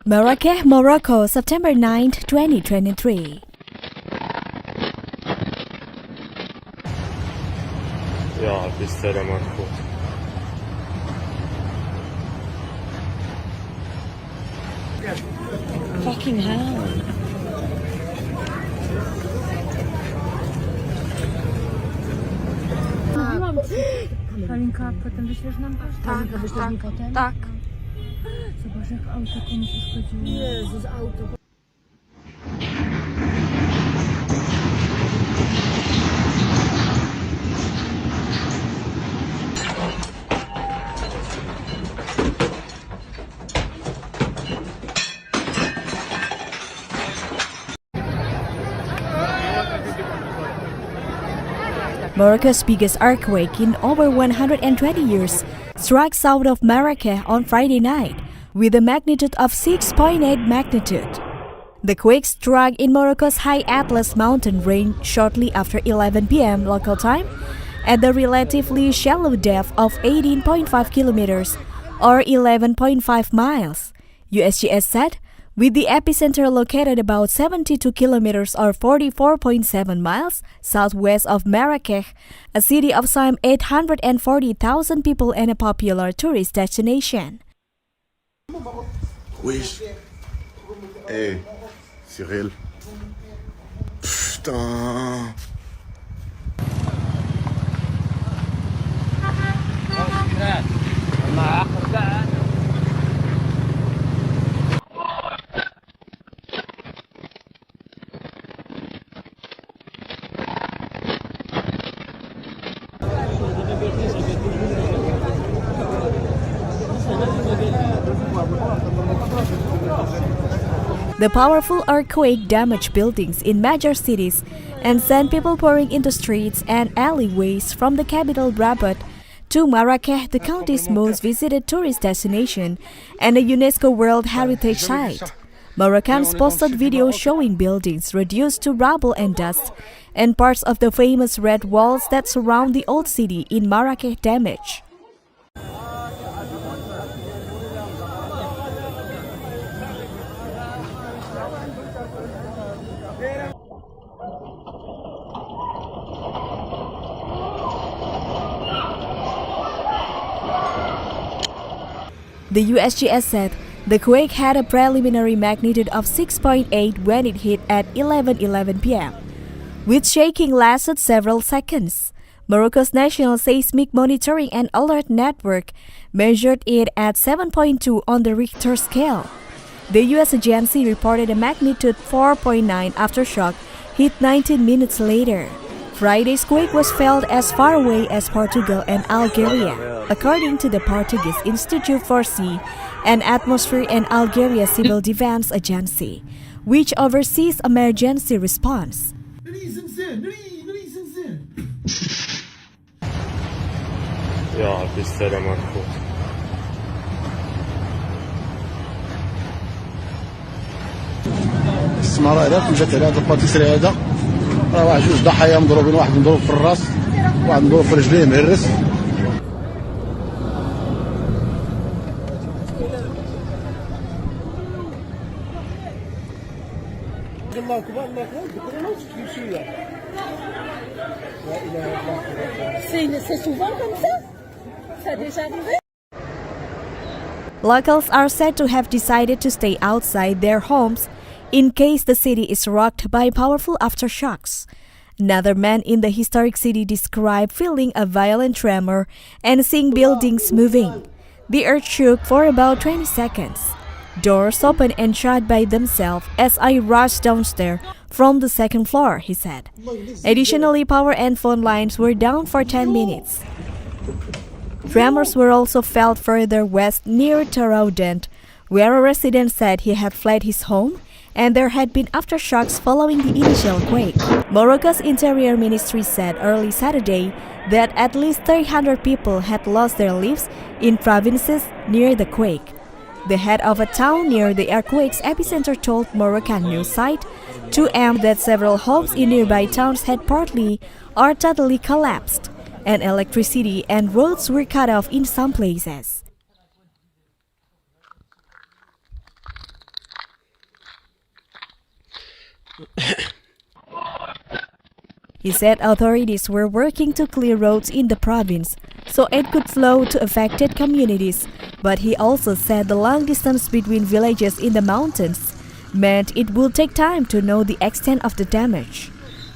Marrakech, Morocco, September 9, 2023. يا ربي السلام عليكم. Fucking hell. Halinka, potem wyślesz nam pocztę? Halinka, wyślesz mi potem? Tak. Zobacz, jak auto komuś uszkodziło. Jezus, auto. Morocco's biggest earthquake in over 120 years struck south of Marrakech on Friday night with a magnitude of 6.8 magnitude. The quake struck in Morocco's high Atlas mountain range shortly after 11 p.m. local time at the relatively shallow depth of 18.5 kilometers or 11.5 miles, USGS said, with the epicenter located about 72 kilometers or 44.7 miles southwest of Marrakech, a city of some 840,000 people and a popular tourist destination. Wesh. Hey, Cyril. Putain. The powerful earthquake damaged buildings in major cities and sent people pouring into streets and alleyways from the capital Rabat to Marrakech, the country's most visited tourist destination and a UNESCO World Heritage Site. Moroccans posted videos showing buildings reduced to rubble and dust and parts of the famous red walls that surround the old city in Marrakech damaged. The USGS said the quake had a preliminary magnitude of 6.8 when it hit at 11:11 p.m., which shaking lasted several seconds. Morocco's National Seismic Monitoring and Alert Network measured it at 7.2 on the Richter scale. The U.S. agency reported a magnitude 4.9 aftershock hit 19 minutes later. Friday's quake was felt as far away as Portugal and Algeria, according to the Portuguese Institute for Sea and Atmosphere and Algeria Civil Defense Agency, which oversees emergency response. يا ربي السلام عليكم. السمارة هذاك وجات على هذا الباتيسري هذا راه واحد جوج ضحايا مضروبين، واحد مضروب في الراس واحد مضروب في رجليه مهرس. الله اكبر الله اكبر شويه. لا اله الا الله. C'est souvent comme ça? Ça a déjà arrivé? Locals are said to have decided to stay outside their homes in case the city is rocked by powerful aftershocks. Another man in the historic city described feeling a violent tremor and seeing buildings moving. The earth shook for about 20 seconds. Doors opened and shut by themselves as I rushed downstairs from the second floor, he said. Additionally, power and phone lines were down for 10 minutes. Tremors were also felt further west near Taraudent, where a resident said he had fled his home and there had been aftershocks following the initial quake. Morocco's Interior Ministry said early Saturday that at least 300 people had lost their lives in provinces near the quake. The head of a town near the earthquake's epicenter told Moroccan news site 2M that several homes in nearby towns had partly or totally collapsed, and electricity and roads were cut off in some places. He said authorities were working to clear roads in the province so aid could flow to affected communities, but he also said the long distance between villages in the mountains meant it would take time to know the extent of the damage.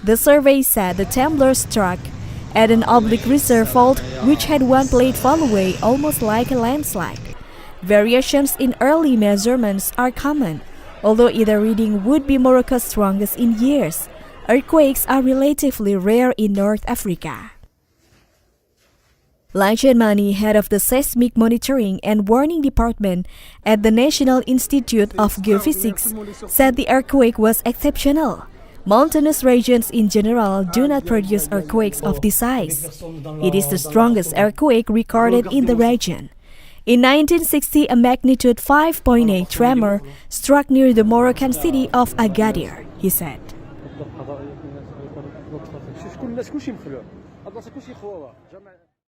The survey said the temblor struck at an oblique reserve fault which had one plate fall away almost like a landslide. Variations in early measurements are common, although either reading would be Morocco's strongest in years. Earthquakes are relatively rare in North Africa. Lang Mani, head of the Seismic Monitoring and Warning Department at the National Institute of Geophysics, said the earthquake was exceptional. Mountainous regions in general do not produce earthquakes of this size. It is the strongest earthquake recorded in the region. In 1960, a magnitude 5.8 tremor struck near the Moroccan city of Agadir, he said.